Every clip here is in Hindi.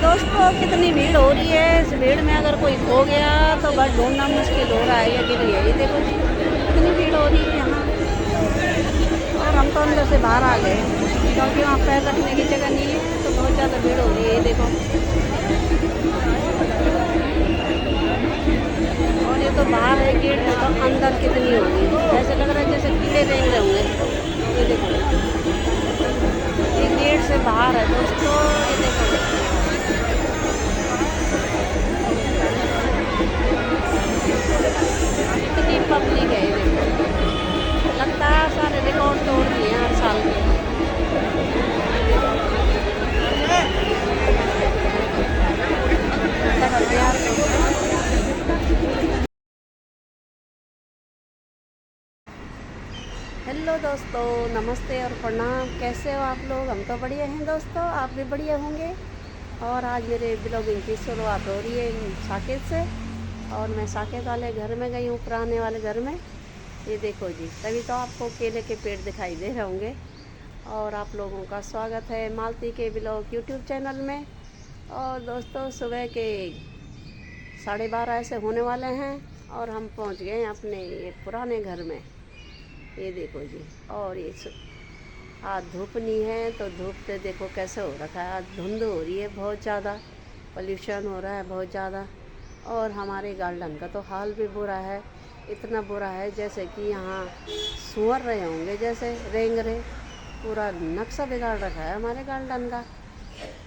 दोस्तों कितनी भीड़ हो रही है। इस भीड़ में अगर कोई खो गया तो बस ढूंढना मुश्किल हो रहा है। ये गिर गया, ये देखो जी कितनी भीड़ हो रही है यहाँ। और हम तो अंदर से बाहर आ गए क्योंकि वहाँ पैर रखने की जगह नहीं है, तो बहुत ज़्यादा भीड़ हो रही है। ये देखो, और ये तो बाहर है गेट में, तो अंदर कितनी होगी। ऐसे लग रहा है जैसे कीड़े रेंग रहे होंगे। ये देखो, ये गेट से बाहर है दोस्तों। ये देखो, कितनी पब्लिक है। ये देखो, लगता है सारे रिकॉर्ड तोड़ दिए हैं हर साल के। हेलो दोस्तों, नमस्ते और प्रणाम। कैसे हो आप लोग? हम तो बढ़िया हैं दोस्तों, आप भी बढ़िया होंगे। और आज मेरे ब्लॉगिंग की शुरुआत हो रही है साकेत से। और मैं साकेत वाले घर में गई हूँ, पुराने वाले घर में। ये देखो जी, तभी तो आपको केले के पेड़ दिखाई दे रहे होंगे। और आप लोगों का स्वागत है मालती के ब्लॉग यूट्यूब चैनल में। और दोस्तों, सुबह के 12:30 ऐसे होने वाले हैं और हम पहुंच गए हैं अपने ये पुराने घर में। ये देखो जी, और ये आज धूप नहीं है तो धूप से देखो कैसे हो रखा है। आज धुंध हो रही है, बहुत ज़्यादा पोल्यूशन हो रहा है, बहुत ज़्यादा। और हमारे गार्डन का तो हाल भी बुरा है, इतना बुरा है जैसे कि यहाँ सूअर रहे होंगे, जैसे रेंग रहे। पूरा नक्शा बिगाड़ रखा है हमारे गार्डन का।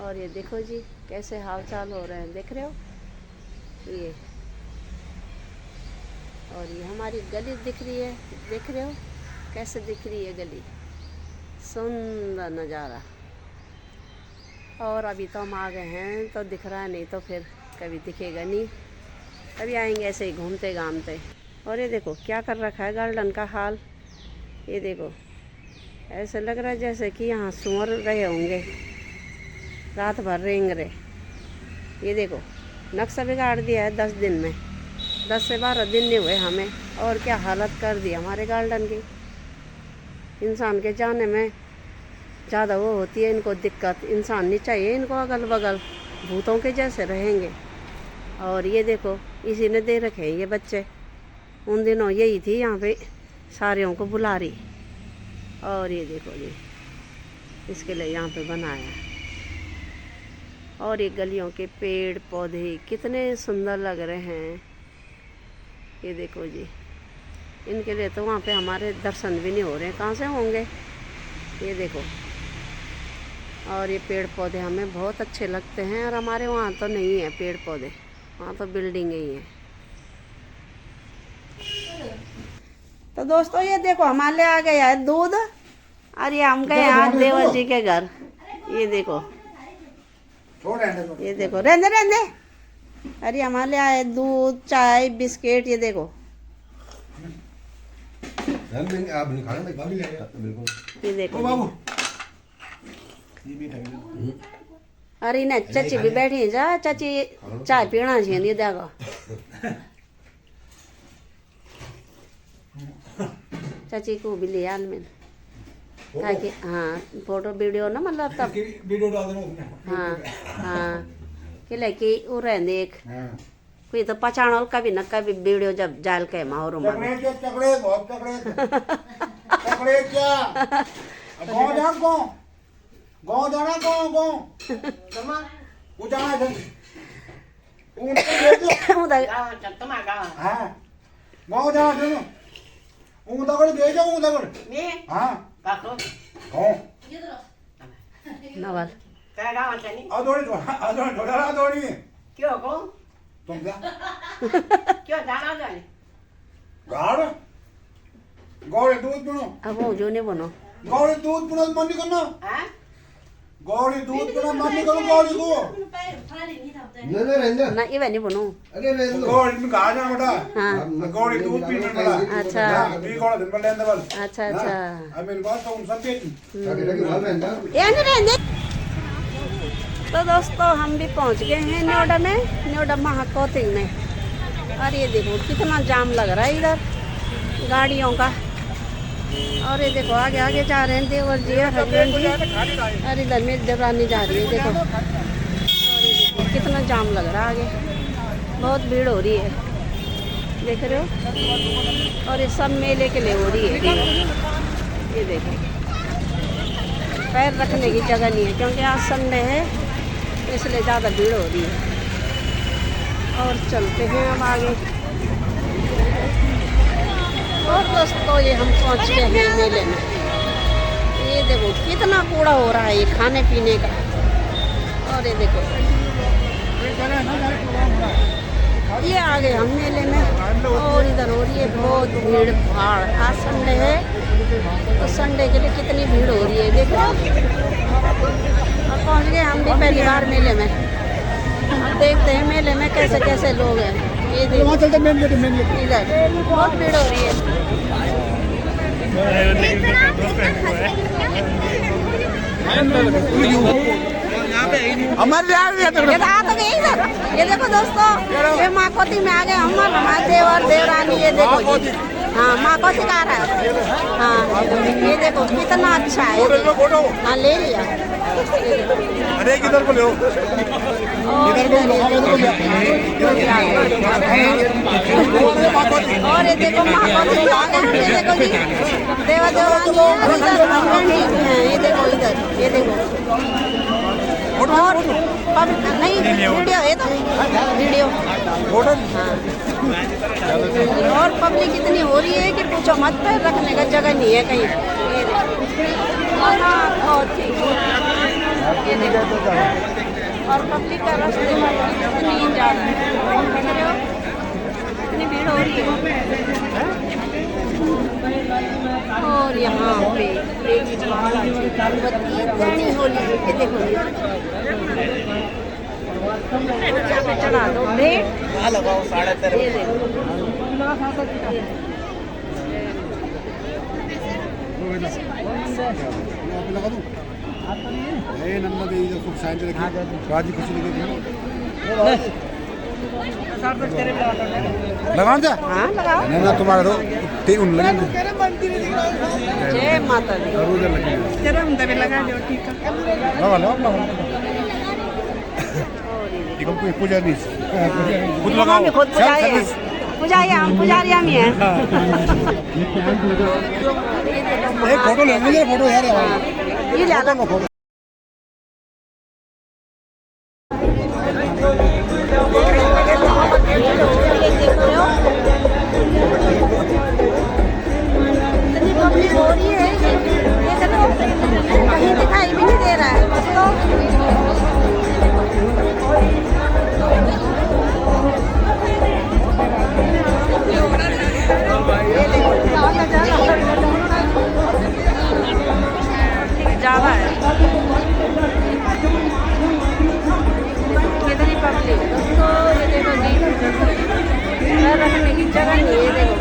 और ये देखो जी कैसे हाल चाल हो रहे हैं, देख रहे हो ये। और ये हमारी गली दिख रही है, देख रहे हो कैसे दिख रही है गली, सुंदर नज़ारा। और अभी तो हम आ गए हैं तो दिख रहा है, नहीं तो फिर कभी दिखेगा नहीं। कभी आएंगे ऐसे ही घूमते घामते। और ये देखो क्या कर रखा है गार्डन का हाल। ये देखो, ऐसे लग रहा है जैसे कि यहाँ सूअर रहे होंगे, रात भर रेंग रहे। ये देखो, नक्शा बिगाड़ दिया है 10 दिन में। 10 से 12 दिन नहीं हुए हमें, और क्या हालत कर दी हमारे गार्डन की। इंसान के जाने में ज़्यादा वो होती है इनको दिक्कत। इंसान नहीं चाहिए इनको अगल बगल, भूतों के जैसे रहेंगे। और ये देखो, इसी ने दे रखे हैं ये बच्चे। उन दिनों यही थी यहाँ पे सारियों को बुला रही। और ये देखो जी, इसके लिए यहाँ पे बनाया। और ये गलियों के पेड़ पौधे कितने सुंदर लग रहे हैं। ये देखो जी, इनके लिए तो वहाँ पे हमारे दर्शन भी नहीं हो रहे, कहाँ से होंगे। ये देखो, और ये पेड़ पौधे हमें बहुत अच्छे लगते हैं। और हमारे वहाँ तो नहीं है पेड़ पौधे, वहाँ तो बिल्डिंग ही है। तो दोस्तों ये देखो, हमारे आ गया है दूध। अरे हम गए आज देवर जी के घर। ये देखो, ये देखो, रहने रहने। अरे हमारे आए दूध, चाय, बिस्किट। ये देखो, ये देखो। अरे ना चाची भी बैठी जा, चाची चाय पीना चाहिए। ये देखो, चाची को भी ले आल में ताकि हाँ फोटो वीडियो ना मतलब तब वीडियो डाल देना। हाँ हाँ, कि लेके वो रह देख कोई तो पहचानो कभी न कभी वीडियो जब जाल के माहौल में तकड़े बहुत तकड़े क्या गाँव जा गाँव जाना गाँव वो जाना है हाँ गाँव जाना ऊँदगड़ भेजो ऊँदगड़ हाँ नवल अदोड़ी क्यों को तुम क्या क्यों जाना जाने गाड़ गौड़े दूध पिनो अब वो जो नहीं बनो गौड़े दूध पिनो मन नहीं करना हैं गौड़ी दूध पिनो मन नहीं करो गौड़ी को ना ये नहीं बनो। गौड़ी में कहा जाना बेटा हाँ गौड़ी दूध पीने वाला अच्छा भी गौड़ा दिन पर लेने वाला अच्छा अच्छा। अब मेरे पास तो उन सब बेच ये नहीं रहने। तो दोस्तों हम भी पहुंच गए हैं नोएडा में, नोएडा महाकोटिंग में। और ये देखो कितना जाम लग रहा है इधर गाड़ियों का। और ये देखो आगे आगे जा रहे हैं देवर जी और हस्बैंड जी। और इधर मेरी देवरानी जा रही है देखो। और ये जाम लग रहा है आगे, बहुत भीड़ हो रही है, देख रहे हो। और ये सब मेले के लिए हो रही है भीड़। ये देखो, पैर रखने की जगह नहीं है क्योंकि आज संडे है, इसलिए ज़्यादा भीड़ हो रही है। और चलते हैं अब आगे। और दोस्तों ये हम पहुंच गए हैं मेले में। ये देखो कितना कूड़ा हो रहा है ये खाने पीने का। और ये देखो ये आ गए हम मेले में। और इधर हो रही है बहुत भीड़ भाड़। आज संडे है तो संडे के लिए कितनी भीड़ हो रही है देखो। और पहुंच गए हम भी पहली बार मेले में। अब देखते हैं मेले में कैसे कैसे लोग हैं। ये देखो इधर बहुत भीड़ हो रही है। ये देखो दोस्तों, ये माकोती में आ गए हम, हमारे देवर देवरानी। ये देखो जी, हाँ माकोती का रहा है। हाँ ये देखो कितना अच्छा है। हाँ ले लिया। अरे किधर को ले और ये देखो माकोती आ गए। ये देखो जी देवर देवरानी है। ये देखो इधर, ये देखो। और नहीं वीडियो है तो वीडियो। हाँ और पब्लिक इतनी हो रही है कि पूछो मत, पैर रखने का जगह नहीं है कहीं। ये देखो और पब्लिक का रास्ते में इतनी ज़्यादा इतनी भीड़ हो रही है। और यहाँ पे इतनी होली है देखो। ऊंचा पे चढ़ा दो भेंट लगाओ 13.5। लगा दूं नंबर दे इधर खूब साइड रखिए। राजी खुशी लगे लगाओ जा। हाँ लगाओ ना तुम्हारा दो तीन लगे। जय माता दी। जरा हम दबे लगा लो ठीक है। लगा लो देखो कोई पूजा नहीं खुद लगाओ। खुद पुजारी पुजारी हम पुजारी हम ही हैं। एक फोटो ले लीजिए। फोटो यार ये ज़्यादा हो रही है। ये देखो कहीं दिखाई भी नहीं दे रहा है दोस्तों। ज़्यादा है कितनी पब्लिक दोस्तों। ये देखो जी पैर रखने की जगह नहीं है। देखो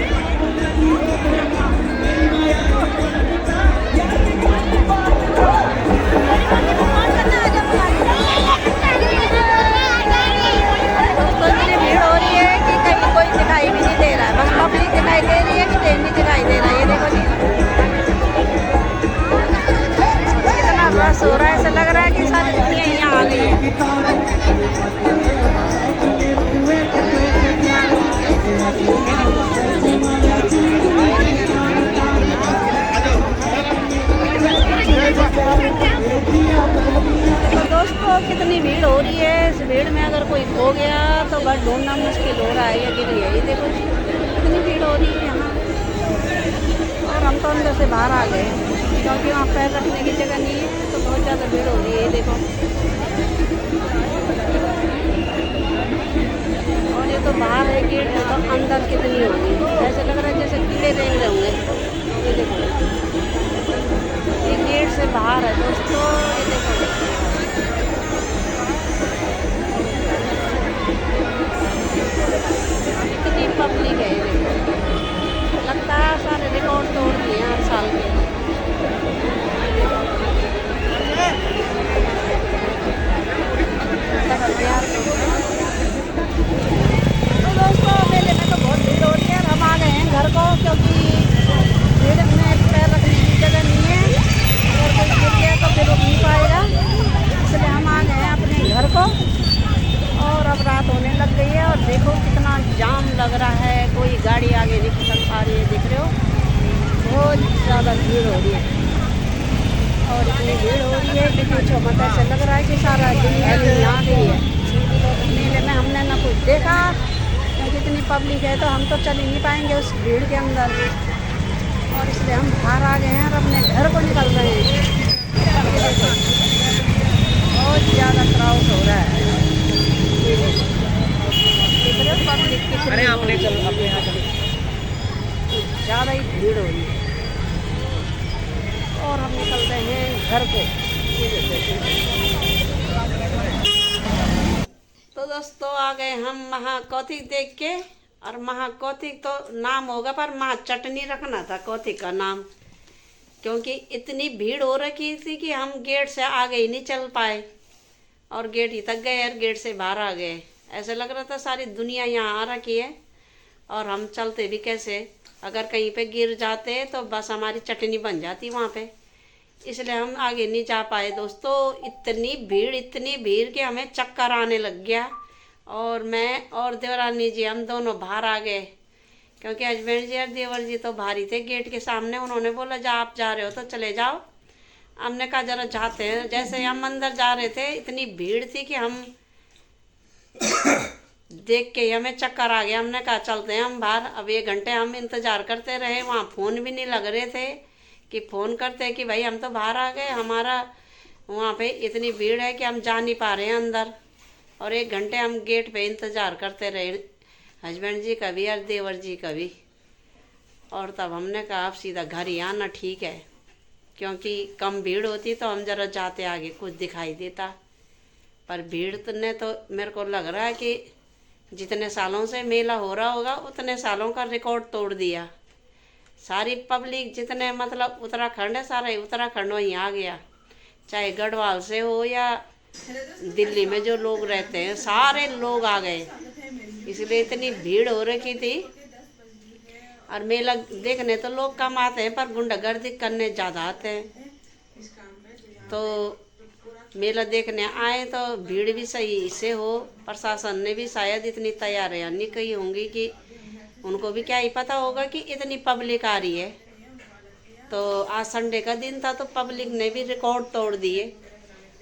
हो रहा है। ऐसा लग रहा है कि सारी दुनिया यहाँ आ गई है। तो दोस्तों कितनी भीड़ हो रही है। इस भीड़ में अगर कोई खो गया तो बस ढूंढना मुश्किल हो रहा है। ये गिर गया। ये देखो कितनी भीड़ हो रही है यहाँ। और हम तो अंदर से बाहर आ गए क्योंकि वहाँ पैर रखने की जगह नहीं है तो बहुत ज़्यादा भीड़ हो रही है। ये देखो और ये तो बाहर है गेट है तो अंदर कितनी होगी। ऐसे लग रहा है जैसे कीड़े रेंग रहे होंगे। ये देखो ये गेट से बाहर है दोस्तों। ये देखो कितनी पब्लिक है। ये देखो लगता है सारे रिकॉर्ड तोड़ दिए हर साल के। तो दोस्तों मेले में तो बहुत भीड़ हो रही है। हम आ गए हैं घर को क्योंकि भीड़ में पैर रखने की जगह नहीं है। अगर कोई गिर गया तो फिर रुक नहीं पाएगा। देखो कितना जाम लग रहा है, कोई गाड़ी आगे नहीं निकल पा रही है, देख रहे हो बहुत ज़्यादा भीड़ हो रही है। और इतनी भीड़ हो रही है कि पूछो मत, ऐसे लग रहा है कि सारा दुनिया आ गई है मेले में। हमने ना कुछ देखा क्योंकि इतनी पब्लिक है, तो हम तो चल ही नहीं पाएंगे उस भीड़ के अंदर, और इसलिए हम बाहर आ गए हैं और अपने घर को निकल रहे हैं। बहुत ज़्यादा क्राउड हो रहा है, देख रहे हो पब्लिक कितनी ज़्यादा ही भीड़ हो रही है। और हम निकल रहे हैं घर को। तो दोस्तों आ गए हम महाकौतिक देख के, और महाकौतिक तो नाम होगा पर महा चटनी रखना था कौतिक का नाम, क्योंकि इतनी भीड़ हो रखी थी कि हम गेट से आगे ही नहीं चल पाए, और गेट ही तक गए और गेट से बाहर आ गए। ऐसे लग रहा था सारी दुनिया यहाँ आ रखी है और हम चलते भी कैसे, अगर कहीं पे गिर जाते तो बस हमारी चटनी बन जाती वहाँ पे, इसलिए हम आगे नहीं जा पाए। दोस्तों इतनी भीड़ कि हमें चक्कर आने लग गया, और मैं और देवरानी जी हम दोनों बाहर आ गए, क्योंकि हस्बैंड जी और देवर जी तो बाहर ही थे गेट के सामने। उन्होंने बोला जा आप जा रहे हो तो चले जाओ, हमने कहा जरा जाते हैं। जैसे हम अंदर जा रहे थे इतनी भीड़ थी कि हम देख के ही हमें चक्कर आ गया। हमने कहा चलते हैं हम बाहर। अब 1 घंटे हम इंतज़ार करते रहे, वहाँ फ़ोन भी नहीं लग रहे थे कि फ़ोन करते कि भाई हम तो बाहर आ गए, हमारा वहाँ पे इतनी भीड़ है कि हम जा नहीं पा रहे हैं अंदर। और 1 घंटे हम गेट पे इंतज़ार करते रहे, हस्बैंड जी का भी और देवर जी का भी। और तब हमने कहा अब सीधा घर ही आना ठीक है, क्योंकि कम भीड़ होती तो हम ज़रा जाते आगे कुछ दिखाई देता, पर भीड़ ने तो मेरे को लग रहा है कि जितने सालों से मेला हो रहा होगा उतने सालों का रिकॉर्ड तोड़ दिया। सारी पब्लिक जितने मतलब उत्तराखंड है, सारा ही उत्तराखंड वहीं आ गया, चाहे गढ़वाल से हो या दिल्ली में जो लोग रहते हैं, सारे लोग आ गए, इसलिए इतनी भीड़ हो रखी थी। और मेला देखने तो लोग कम आते हैं, पर गुंडागर्दी करने ज़्यादा आते हैं। तो मेला देखने आए तो भीड़ भी सही से हो, प्रशासन ने भी शायद इतनी तैयारियां नहीं की होंगी कि उनको भी क्या ही पता होगा कि इतनी पब्लिक आ रही है। तो आज संडे का दिन था तो पब्लिक ने भी रिकॉर्ड तोड़ दिए,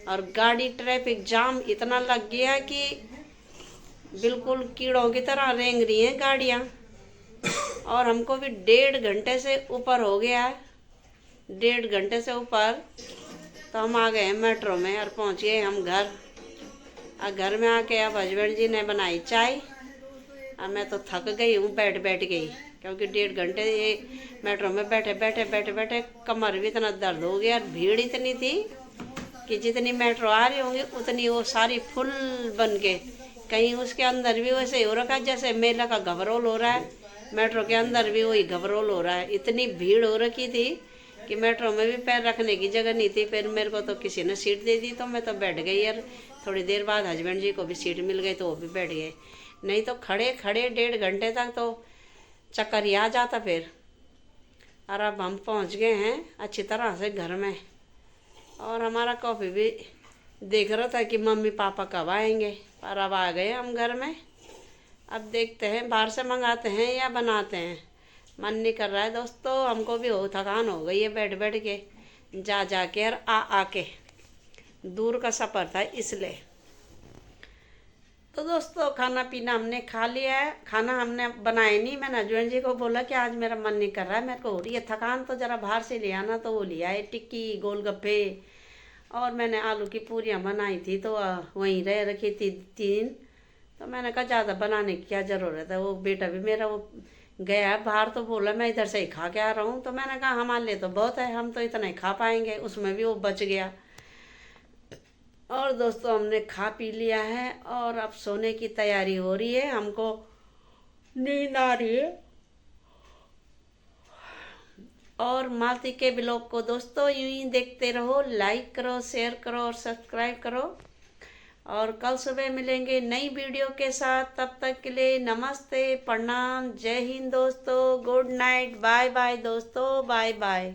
और गाड़ी ट्रैफिक जाम इतना लग गया कि बिल्कुल कीड़ों की तरह रेंग रही हैं गाड़ियाँ। और हमको भी 1.5 घंटे से ऊपर हो गया है, 1.5 घंटे से ऊपर। तो हम आ गए मेट्रो में और पहुंच गए हम घर। और घर में आके अब हस्बैंड जी ने बनाई चाय, और मैं तो थक गई हूँ, बैठ गई, क्योंकि 1.5 घंटे ये मेट्रो में बैठे कमर भी इतना दर्द हो गया। भीड़ इतनी थी कि जितनी मेट्रो आ रही होंगी उतनी वो सारी फुल बन के, कहीं उसके अंदर भी वैसे हो रखा है जैसे मेला का घबरोल हो रहा है, मेट्रो के अंदर भी वही घबरोल हो रहा है। इतनी भीड़ हो रखी थी कि मेट्रो में भी पैर रखने की जगह नहीं थी। फिर मेरे को तो किसी ने सीट दे दी तो मैं तो बैठ गई, यार थोड़ी देर बाद हस्बैंड जी को भी सीट मिल गई तो वो भी बैठ गए, नहीं तो खड़े 1.5 घंटे तक तो चक्कर ही आ जाता फिर। और अब हम पहुंच गए हैं अच्छी तरह से घर में, और हमारा कॉफ़ी भी देख रहा था कि मम्मी पापा कब आएंगे, पर अब आ गए हम घर में। अब देखते हैं बाहर से मंगाते हैं या बनाते हैं, मन नहीं कर रहा है दोस्तों। हमको भी हो थकान हो गई है बैठ के, जा के और आ के, दूर का सफ़र था इसलिए। तो दोस्तों खाना पीना हमने खा लिया है, खाना हमने बनाया नहीं। मैंने हस्बैंड जी को बोला कि आज मेरा मन नहीं कर रहा है, मेरे को हो रही है थकान, तो ज़रा बाहर से ले आना। तो वो लिया है टिक्की, गोलगप्पे, और मैंने आलू की पूरियाँ बनाई थी तो वहीं रह रखी थी 3। तो मैंने कहा ज़्यादा बनाने की क्या ज़रूरत है। वो बेटा भी मेरा वो गया है बाहर, तो बोला मैं इधर से ही खा के आ रहा हूँ। तो मैंने कहा हमारे लिए तो बहुत है, हम तो इतना ही खा पाएंगे, उसमें भी वो बच गया। और दोस्तों हमने खा पी लिया है और अब सोने की तैयारी हो रही है, हमको नींद आ रही है। और मालती के ब्लॉग को दोस्तों यूं ही देखते रहो, लाइक करो, शेयर करो और सब्सक्राइब करो। और कल सुबह मिलेंगे नई वीडियो के साथ, तब तक के लिए नमस्ते, प्रणाम, जय हिंद दोस्तों, गुड नाइट, बाय बाय दोस्तों, बाय बाय।